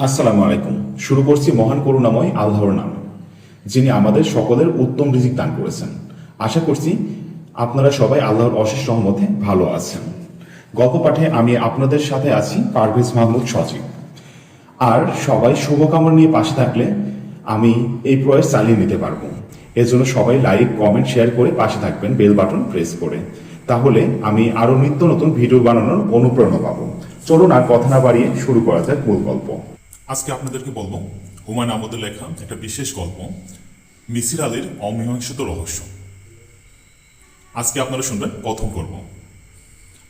আসসালামু আলাইকুম। শুরু করছি মহান করুণাময় আল্লাহর নামে, যিনি আমাদের সকলের উত্তম রিজিক দান করেছেন। আশা করছি আপনারা সবাই আল্লাহর অশেষ রহমতে ভালো আছেন। গল্প পাঠে আমি আপনাদের সাথে আছি পারভেজ মাহমুদ সজীব। আর সবাই শুভকামনা নিয়ে পাশে থাকলে আমি এই প্রয়াস চালিয়ে নিতে পারবো। এজন্য সবাই লাইক, কমেন্ট, শেয়ার করে পাশে থাকবেন, বেল বাটন প্রেস করে। তাহলে আমি আরো নিত্য নতুন ভিডিও বানানোর অনুপ্রেরণা পাবো। চলুন আর কথা না বাড়িয়ে শুরু করা যাক মূল গল্প। আজকে আপনাদেরকে বলবো হুমায়ুন আহমেদের লেখা একটা বিশেষ গল্প, মিসির আলীর অমীমাংসিত রহস্য। আজকে আপনারা শুনবেন প্রথম পর্ব।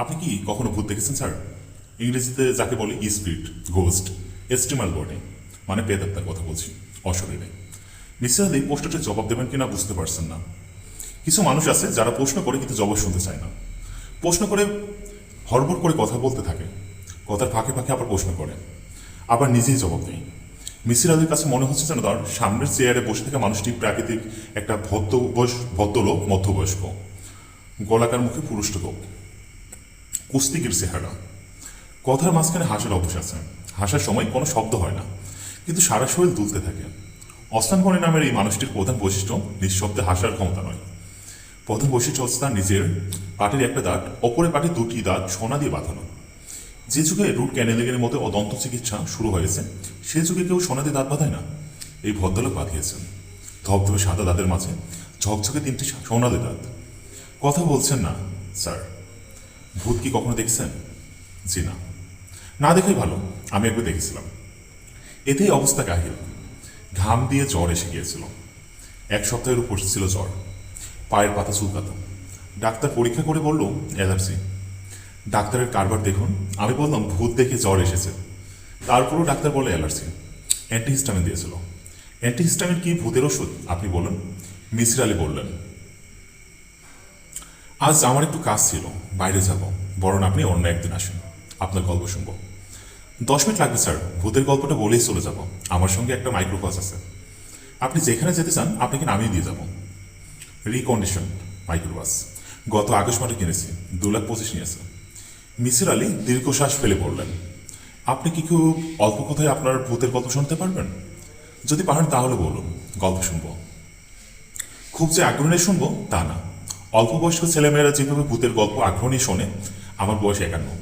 আপনি কি কখনো ভূত দেখেছেন স্যার? ইংরেজিতে যাকে বলে স্পিরিট, গোস্ট, এস্টিমাল বডি, মানে প্রেতাত্মার কথা বলছি, অশরীরে। মিসির আলী প্রশ্নটা জবাব দেবেন কিনা বুঝতে পারছেন না। কিছু মানুষ আছে যারা প্রশ্ন করে কিন্তু জবাব শুনতে চায় না। প্রশ্ন করে হড়বড় করে কথা বলতে থাকে, কথার ফাঁকে ফাঁকে আবার প্রশ্ন করে, আবার নিজেই জবাব দেয়। মিসির আলীর কাছে মনে হচ্ছে যেন তার সামনের চেয়ারে বসে থাকা মানুষটি প্রাকৃতিক একটা ভদ্রলোক, মধ্যবয়স্ক, গলাকার মুখে পুরুষ্ট লোক, কুস্তিগির চেহারা। কথার মাঝখানে হাসার অভ্যাস আছে। হাসার সময় কোনো শব্দ হয় না, কিন্তু সারা শরীর দুলতে থাকে। অস্তানগণী নামের এই মানুষটির প্রধান বৈশিষ্ট্য নিঃশব্দে হাসার ক্ষমতা নয়। প্রধান বৈশিষ্ট্য হচ্ছে তার নিজের পাটির একটা দাঁত অপরের পাটির দুটি দাঁত সোনা দিয়ে বাঁধানো। যে যুগে রুট ক্যানেলিংয়ের মতো অদন্ত চিকিৎসা শুরু হয়েছে, সে যুগে কেউ সোনা দিয়ে দাঁত বাঁধায় না। এই ভদ্রলোক বাঁধিয়েছেন ধবধবে সাদা দাঁতের মাঝে ঝকঝকে তিনটি সোনালি দাঁত। কথা বলছেন না স্যার। ভূত কি কখনো দেখছেন? জি না। না দেখাই ভালো। আমি একবার দেখেছিলাম। এতেই অবস্থা কাহিল। ঘাম দিয়ে জ্বর এসে গিয়েছিল। এক সপ্তাহের উপর ছিল জ্বর। পায়ের পাতা চুলকাতো। ডাক্তার পরীক্ষা করে বলল অ্যালার্জি। ডাক্তারের কারবার দেখুন। আমি বললাম ভূত দেখে জ্বর এসেছে। তারপরও ডাক্তার বলে অ্যালার্জি। অ্যান্টিহিস্টামিন দিয়েছিল। অ্যান্টিহিস্টামিন কি ভূতের ওষুধ আপনি বলুন? মিসির আলী বললেন, আজ আমার একটু কাজ ছিল, বাইরে যাব, বরং আপনি অন্য একদিন আসেন, আপনার গল্প শুনবো। 10 মিনিট লাগবে স্যার, ভূতের গল্পটা বলেই চলে যাব। আমার সঙ্গে একটা মাইক্রোবাস আছে, আপনি যেখানে যেতে চান আপনাকে নামিয়ে দিয়ে যাব। রিকন্ডিশন মাইক্রোবাস, গত আগস্ট মাসে কিনেছি, 2,25,000 নিয়েছে। মিসির আলী দীর্ঘশ্বাস ফেলে পড়লেন, আপনি কি খুব অল্প কথায় আপনার ভূতের গল্প শুনতে পারবেন? যদি পারেন তাহলে বলুন, গল্প শুনবো। খুব যে আগ্রহ নিয়ে শুনবো তা না। অল্প বয়স্ক ছেলেমেয়েরা যেভাবে ভূতের গল্প আগ্রহ নিয়ে শোনে, আমার বয়স 51।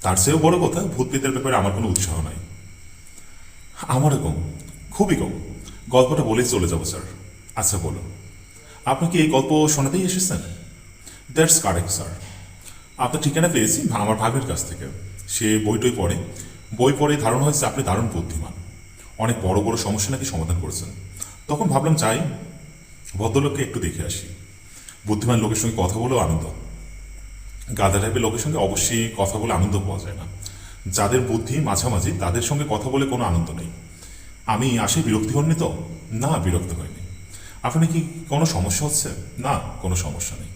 তার চেয়েও বড় কথা, ভূত প্রেতের ব্যাপারে আমার কোনো উৎসাহ নাই। আমারও কম, খুবই কম। গল্পটা বলেই চলে যাবো স্যার। আচ্ছা বলুন, আপনি কি এই গল্প শোনাতেই এসেছেন? That's correct sir. আপনার ঠিকানা পেয়েছি আমার ভাগের কাছ থেকে। সে বইটই পড়ে। বই পড়ে ধারণা হয়েছে আপনি দারুণ বুদ্ধিমান, অনেক বড় বড় সমস্যা নাকি সমাধান করেছেন। তখন ভাবলাম যাই, ভদ্রলোককে একটু দেখে আসি। বুদ্ধিমান লোকের সঙ্গে কথা বলেও আনন্দ, গাধা টাইপের লোকের সঙ্গে অবশ্যই কথা বলে আনন্দ পাওয়া যায় না। যাদের বুদ্ধি মাঝামাঝি তাদের সঙ্গে কথা বলে কোনো আনন্দ নেই। আমি আসে বিরক্তি হননি তো? না, বিরক্ত হয়নি। আপনার কি কোনো সমস্যা হচ্ছে? না, কোনো সমস্যা নেই।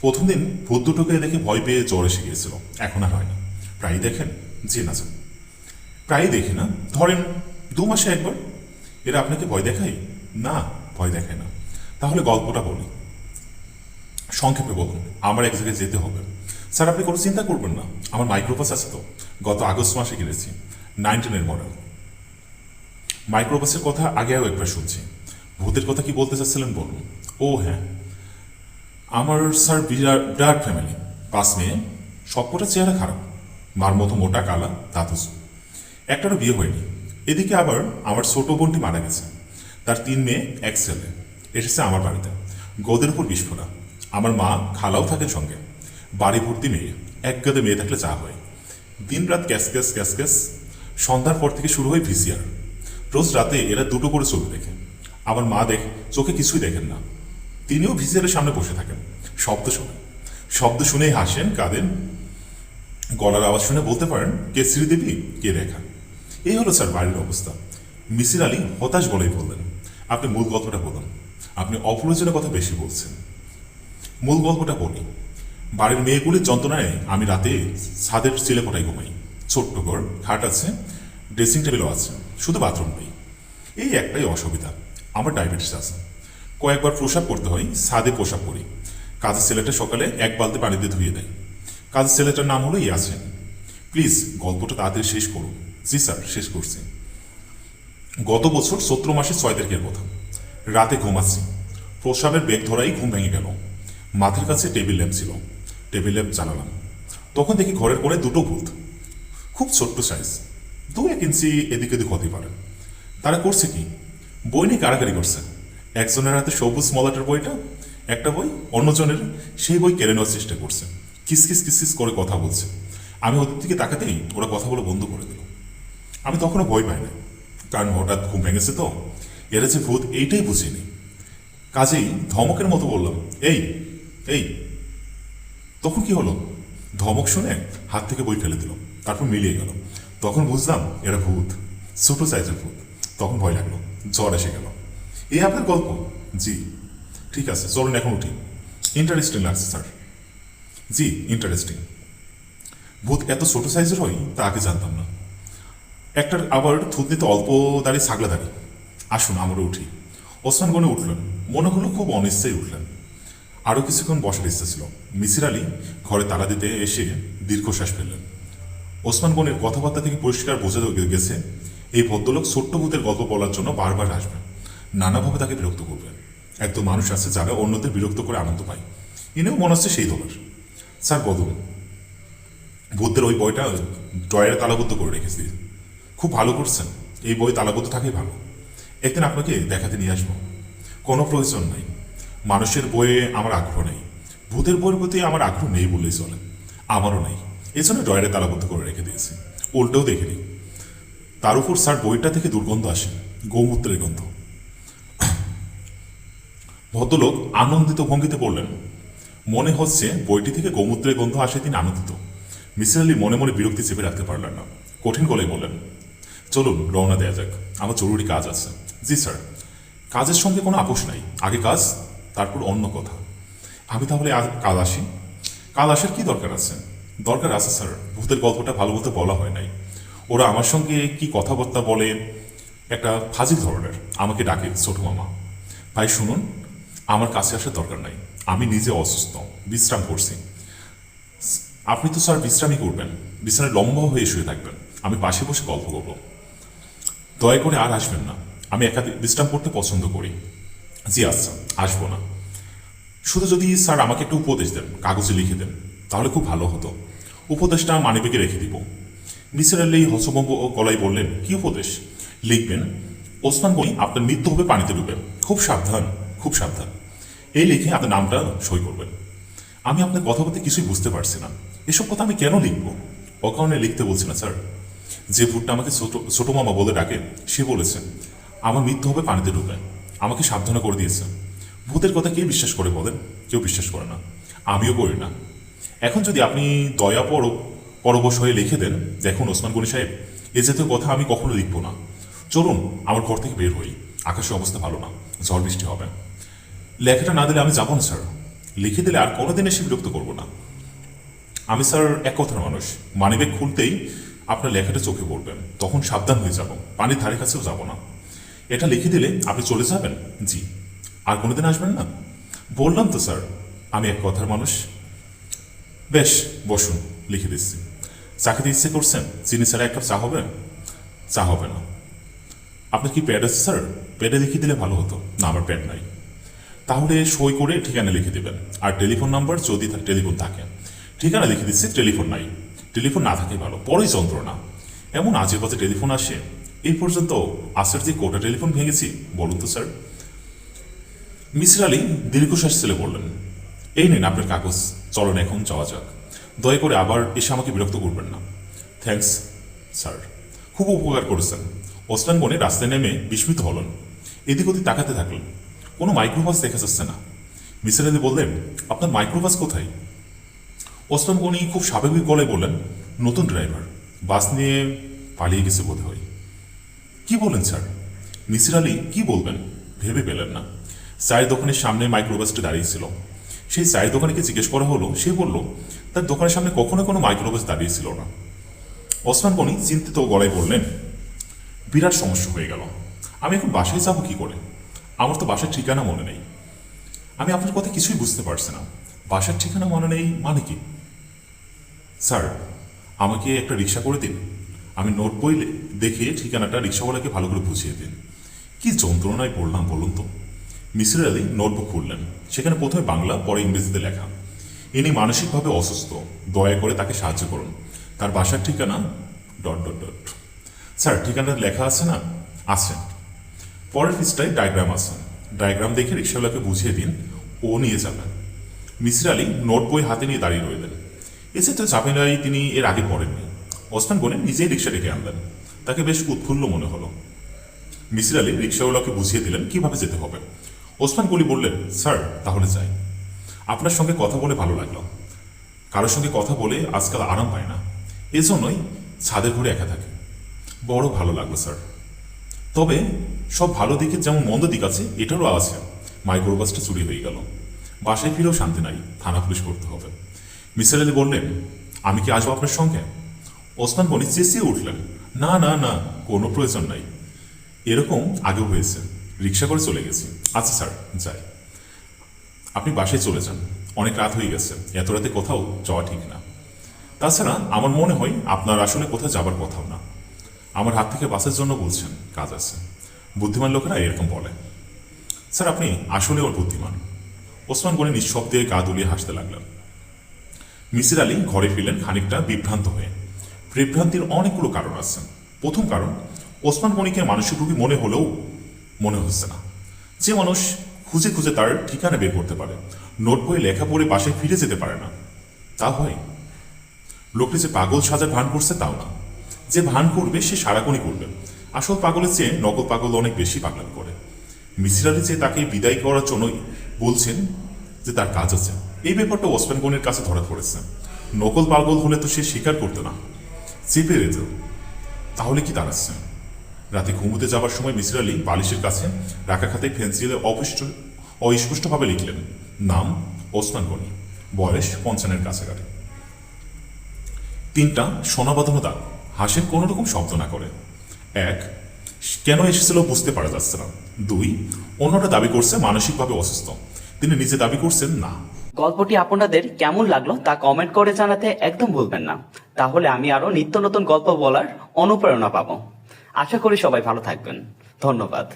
প্রথম দিন ভূত দুটোকে দেখে ভয় পেয়ে জ্বর এসে গিয়েছিল, এখন আর হয়নি। প্রায়ই দেখেন? জি না স্যার, প্রায়ই দেখি না, ধরেন 2 মাসে একবার। এরা আপনাকে ভয় দেখায়? না, ভয় দেখায় না। তাহলে গল্পটা বলি, সংক্ষেপে বলুন, আমার এক জায়গায় যেতে হবে। স্যার আপনি কোনো চিন্তা করবেন না, আমার মাইক্রোবাস আছে তো, গত আগস্ট মাসে কিনেছি, 19-এর মডেল। মাইক্রোবাসের কথা আগেও একবার শুনছি। ভূতের কথা কি বলতে চাচ্ছিলেন বলুন। ও হ্যাঁ, আমার স্যার বিরাট বিরাট ফ্যামিলি, 5 মেয়ে, সবকটা চেহারা খারাপ, মার মতো মোটা কালা দাঁতুস, একটারও বিয়ে হয়নি। এদিকে আবার আমার ছোট বোনটি মারা গেছে, তার 3 মেয়ে 1 ছেলে। এসেছে আমার বাড়িতে, গোদের উপর বিস্ফোরা। আমার মা খালাও থাকেন সঙ্গে। বাড়ি ভর্তি মেয়ে, এক গাদে মেয়ে থাকলে চা হয়। দিন রাত ক্যাস ক্যাস ক্যাস ক্যাস। সন্ধ্যার পর থেকে শুরু হয় ভিসিআর। রোজ রাতে এরা 2টো করে ছবি দেখে। আমার মা চোখে কিছুই দেখেন না, তিনিও ভিসিআরের সামনে বসে থাকেন। শব্দ শোনেন, শব্দ শুনেই হাসেন, কাঁদেন। গলার আওয়াজ শুনে বলতে পারেন কে শ্রীদেবী, কে রেখা। এই হলো স্যার বাড়ির অবস্থা। মিসির আলী হতাশ বলেই বললেন, আপনি মূল গল্পটা বলুন, আপনি অপ্রয়োজনীয় কথা বেশি বলছেন। মূল গল্পটা বলি। বাড়ির মেয়েগুলির যন্ত্রণায় আমি রাতে ছাদের চিলেকোঠায় ঘুমাই। ছোট্ট ঘর, খাট আছে, ড্রেসিং টেবিলও আছে, শুধু বাথরুম নেই। এই একটাই অসুবিধা, আমার ডায়াবেটিস আছে। কয়েকবার প্রসাব করতে হয়, ছাদে প্রসাব করি। কাজের ছেলেটা সকালে 1 বালতি পানি দিয়ে ধুয়ে দেয়। কাজের ছেলেটার নাম হলো ইয়াসিন। প্লিজ গল্পটা তাড়াতাড়ি শেষ করুন। জি স্যার, শেষ করছি। গত বছর চৈত্র মাসের 6 তারিখের কথা। রাতে ঘুমাচ্ছি, প্রস্রাবের বেগ ধরাই ঘুম ভেঙে গেল। মাথার কাছে টেবিল ল্যাম্প ছিল, টেবিল ল্যাম্প জ্বালালাম। তখন দেখি ঘরের কোণে দুটো ভূত, খুব ছোট্ট সাইজ, 2-1 ইঞ্চি এদিক ওদিক হতে পারে। তারা করছে কি, বই নিয়ে কাড়াকাড়ি করছে। একজনের হাতে সবুজ মলাটের বইটা, একটা বই, অন্যজনের সেই বই কেড়ে নেওয়ার চেষ্টা করছে। কিসকিস কিসকিস করে কথা বলছে। আমি ওদের দিকে তাকাতেই ওরা কথা বলে বন্ধ করে দিল। আমি তখনও ভয় পাই না, কারণ হঠাৎ ঘুম ভেঙেছে তো, এরা যে ভূত এইটাই বুঝিনি। কাজেই ধমকের মতো বললাম, এই এই। তখন কি হলো, ধমক শুনে হাত থেকে বই ফেলে দিল, তারপর মিলিয়ে গেল। তখন বুঝলাম এরা ভূত, ছোট সাইজের ভূত। তখন ভয় লাগলো, জ্বর এসে গেল। এই আপনার গল্প? জি। ঠিক আছে, চলুন এখন উঠি। ইন্টারেস্টিং লাগছে স্যার। জি, ইন্টারেস্টিং। ভূত এত ছোট সাইজের হয় তা আগে জানতাম না। একটার আবার থুতনিতে অল্প দাঁড়িয়ে ছাগলা দাঁড়িয়ে। আসুন আমরা উঠি। ওসমান গনে উঠলেন, মনে হলো খুব অনিশ্চয়ই উঠলেন। আরও কিছুক্ষণ বসার ইচ্ছা ছিল। মিসির আলী ঘরে তালা দিতে এসে দীর্ঘশ্বাস ফেললেন। ওসমান গনির কথাবার্তা থেকে পরিষ্কার বোঝা গেছে এই ভদ্রলোক ছোট্ট ভূতের গল্প বলার জন্য বারবার আসবেন, নানাভাবে তাকে বিরক্ত করবেন। একদম মানুষ আছে যারা অন্যদের বিরক্ত করে আনন্দ পায়, ইনিও মনে হচ্ছে সেই দলের। স্যার বলুন, ভূতদের ওই বইটা ড্রয়ারে তালাবদ্ধ করে রেখেছি। খুব ভালো করছেন, এই বই তালাবদ্ধ থাকেই ভালো। একদিন আপনাকে দেখাতে নিয়ে আসবো। কোনো প্রয়োজন নাই, মানুষের বইয়ে আমার আগ্রহ নেই, ভূতের বইয়ের প্রতি আমার আগ্রহ নেই বললেই চলে। আমারও নেই, এই জন্য ড্রয়ারে তালাবদ্ধ করে রেখে দিয়েছি, উল্টেও দেখিনি। তার উপর স্যার বইটা থেকে দুর্গন্ধ আসে, গৌমূত্রের গন্ধ। ভদ্রলোক আনন্দিত ভঙ্গিতে বললেন, মনে হচ্ছে বইটি থেকে গৌমূত্রের গন্ধ আসে তিনি আনন্দিত। মিসির আলী মনে মনে বিরক্তি চেপে রাখতে পারলেন না, কঠিন গলায় বললেন, চলুন রওনা দেওয়া যাক, আমার জরুরি কাজ আছে। জি স্যার। কাজের সঙ্গে কোনো আপোষ নাই, আগে কাজ তারপর অন্য কথা। আমি তাহলে কাল আসি? কাল আসার কি দরকার আছে? দরকার আছে স্যার, ভূতের গল্পটা ভালো মতো বলা হয় নাই। ওরা আমার সঙ্গে কি কথাবার্তা বলে, একটা ফাজিল ধরনের, আমাকে ডাকে ছোট মামা। ভাই শুনুন, আমার কাছে আসার দরকার নাই, আমি নিজে অসুস্থ, বিশ্রাম করছি। আপনি তো স্যার বিশ্রামই করবেন, বিছানায় লম্বা হয়ে শুয়ে থাকবেন, আমি পাশে বসে গল্প করব। দয়া করে আর আসবেন না, আমি একা বিশ্রাম করতে পছন্দ করি। জি আচ্ছা, আসবো না। শুধু যদি স্যার আমাকে একটু উপদেশ দেন, কাগজে লিখে দেন, তাহলে খুব ভালো হতো। উপদেশটা মানিব্যাগে রেখে দিব। মিসির আলী হসবম্ব ও গলায় বললেন, কি উপদেশ? লিখবেন, ওসমান গনি আপনার মৃত্যু হবে পানিতে ডুবে, খুব সাবধান, খুব সাবধান। এই লিখে আপনার নামটা সই করবেন। আমি আপনার কথা বলতে কিছুই বুঝতে পারছি না, এসব কথা আমি কেন লিখব? অকারণে লিখতে বলছি না স্যার। যে ভূতটা আমাকে ছোট মামা বলে ডাকে, সে বলেছে আমার মৃত্যু হবে পানিতে ডুবে, আমাকে সাবধান করে দিয়েছে। ভূতের কথা কে বিশ্বাস করে বলেন? কেউ বিশ্বাস করে না, আমিও করি না। এখন যদি আপনি দয়া পরবশ হয়ে লিখে দেন, দেখুন ওসমান গনি সাহেব, এ জাতীয় কথা আমি কখনো লিখব না। চলুন আমার ঘর থেকে বের হই, আকাশের অবস্থা ভালো না, ঝড় বৃষ্টি হবে। লেখাটা না দিলে আমি যাবো না স্যার, লিখে দিলে আর কোনোদিন এসে বিরক্ত করবো না। আমি স্যার এক কথার মানুষ, মানিব্যাগ খুলতেই আপনার লেখাটা চোখে পড়বেন, তখন সাবধান হয়ে যাব, পানির ধারে কাছেও যাব না। এটা লিখে দিলে আপনি চলে যাবেন। জি। আর কোনোদিন আসবেন না? বললাম তো স্যার, আমি এক কথার মানুষ। বেশ, বসুন, লিখে দিচ্ছি। চা খেতে ইচ্ছে করছেন? চিনি ছাড়া এক কাপ চা হবে? চা হবে না। আপনার কি প্যাড আছে স্যার? প্যাডে লিখে দিলে ভালো হতো। না, আমার প্যাড নাই। তাহলে সই করে ঠিকানা লিখে দেবেন, আর টেলিফোন নাম্বার যদি টেলিফোন থাকে। ঠিকানা লিখে দিচ্ছি, টেলিফোন নাই। টেলিফোন না থাকে ভালো, পরেই যন্ত্রণা। এমন আজে বাজে টেলিফোন আসে। এই পর্যন্ত আসার যে কোটা টেলিফোন ভেঙেছি বলুন তো স্যার। মিসির আলী দীর্ঘশ্বাস ছেলে বললেন, এই নিন আপনার কাগজ, চলুন এখন যাওয়া যাক। দয়া করে আবার এসে আমাকে বিরক্ত করবেন না। থ্যাঙ্কস স্যার, খুব উপকার করেছেন। ওসমান গনি রাস্তায় নেমে বিস্মিত হলেন, এদিক ওদিক তাকাতে থাকলেন। কোনো মাইক্রোবাস দেখা যাচ্ছে না। মিসির আলী বললেন, আপনার মাইক্রোবাস কোথায়? ওসমান গনি খুব স্বাভাবিক গলায় বললেন, নতুন ড্রাইভার, বাস নিয়ে পালিয়ে গেছে বোধ হয়। কি বলেন স্যার? মিসির আলী কি বলবেন ভেবে পেলেন না। চায়ের দোকানের সামনে মাইক্রোবাসটি দাঁড়িয়েছিল। সেই চায়ের দোকানিকে জিজ্ঞেস করা হলো, সে বলল তার দোকানের সামনে কখনো কোনো মাইক্রোবাস দাঁড়িয়েছিল না। ওসমান গনি চিন্তিত গলায় বললেন, বিরাট সমস্যা হয়ে গেল, আমি এখন বাসায় যাবো কি করে? আমার তো বাসার ঠিকানা মনে নেই। আমি আপনার কথা কিছুই বুঝতে পারছি না, বাসার ঠিকানা মনে নেই মানে কি? স্যার, আমাকে একটা রিক্সা করে দিন, আমি নোট বই দেখে ঠিকানাটা রিক্সাওয়ালাকে ভালো করে বুঝিয়ে দিন। কি যন্ত্রণায় পড়লাম বলুন তো। মিসির আলী নোটবুক খুললেন। সেখানে প্রথমে বাংলা, পরে ইংরেজিতে লেখা, ইনি মানসিকভাবে অসুস্থ, দয়া করে তাকে সাহায্য করুন। তার বাসার ঠিকানা ... স্যার, ঠিকানা লেখা আছে না? আছে। পরের পৃষ্ঠায় ডায়াগ্রাম আছে। ডায়াগ্রাম দেখে রিক্সাওয়ালাকে বুঝিয়ে দিন, ও নিয়ে যাবেন। মিসির আলী নোট বই হাতে নিয়ে দাঁড়িয়ে রইলেন। এসে তো ঝামেলায় তিনি এর আগে পড়েননি। ওসমান গনি নিজেই রিক্সা ডেকে আনলেন। তাকে বেশ উৎফুল্ল মনে হলো। মিসির আলী রিক্সাওয়ালাকে বুঝিয়ে দিলেন কিভাবে যেতে হবে। ওসমান গনি বললেন, স্যার তাহলে যাই। আপনার সঙ্গে কথা বলে ভালো লাগলো। কারোর সঙ্গে কথা বলে আজকাল আরাম পায় না, এজন্যই ছাদের ঘরে একা থাকে। বড় ভালো লাগলো স্যার। তবে সব ভালো দিকের যেমন মন্দ দিক আছে, এটারও আছে। মাইক্রোবাসটা চুরি হয়ে গেল। বাসায় ফিরেও শান্তি নাই, থানা পুলিশ করতে হবে। মিসির আলী বললেন, আমি কি আসবো আপনার সঙ্গে? ওসমান গনি চেঁচিয়ে উঠলেন, না না না, কোনো প্রয়োজন নাই। এরকম আগেও হয়েছে, রিক্সা করে চলে গেছি। আচ্ছা স্যার, যাই। আপনি বাসায় চলে যান, অনেক রাত হয়ে গেছে, এত রাতে কোথাও যাওয়া ঠিক না। তাছাড়া আমার মনে হয় আপনার আসলে কোথাও যাবার কথাও না। আমার হাত থেকে বাসের জন্য বলছেন, কাজ আছে। বুদ্ধিমান লোকেরা এরকম বলে। স্যার আপনি আসলে ওর বুদ্ধিমান। ওসমান গনি নিঃশব্দে গা দুলিয়ে হাসতে লাগলেন। মিসির আলী ঘরে ফিরলেন খানিকটা বিভ্রান্ত হয়ে। বিভ্রান্তির অনেকগুলো কারণ আছে। প্রথম কারণ, ওসমান গনিকে মানসিক রোগী মনে হলেও মনে হচ্ছে না। যে মানুষ খুঁজে খুঁজে তার ঠিকানা বের করতে পারে, নোট বই লেখা পড়ে বাসায় ফিরে যেতে পারে না, তা হয়? লোকটি যে পাগল সাজার ভান করছে তাও না। যে ভান করবে সে সারাক্ষণই করবে। আসল পাগলের চেয়ে নকল পাগল অনেক বেশি পাগলামি করে। মিসির আলী যে তাকে বিদায় করার জন্যই বলছেন যে তার কাজ আছে, এই ব্যাপারটা ওসমান গনির কাছে ধরা পড়েছে। নকল পাগল হলে তো সে স্বীকার করতো না, চেপে রেত। তাহলে কি দাঁড়াচ্ছে? রাতে ঘুমোতে যাবার সময় মিসির আলী বালিশের কাছে রাখা খাতায় পেন্সিলে অস্পষ্টভাবে লিখলেন, নাম ওসমান গনি, বয়স 55-এর কাছাকাছি। 3টা সোনা বাঁধানো দাগ, হাসের কোনো রকম শব্দ না করে। 1, কেন এসেছিল বুঝতে পারা যাচ্ছে না। 2, অন্যটা দাবি করছে মানসিকভাবে অসুস্থ, তিনি নিজে দাবি করছেন না। গল্পটি আপনাদের কেমন লাগলো তা কমেন্ট করে জানাতে একদম ভুলবেন না। তাহলে আমি আরো নিত্য নতুন গল্প বলার অনুপ্রেরণা পাবো। আশা করি সবাই ভালো থাকবেন। ধন্যবাদ।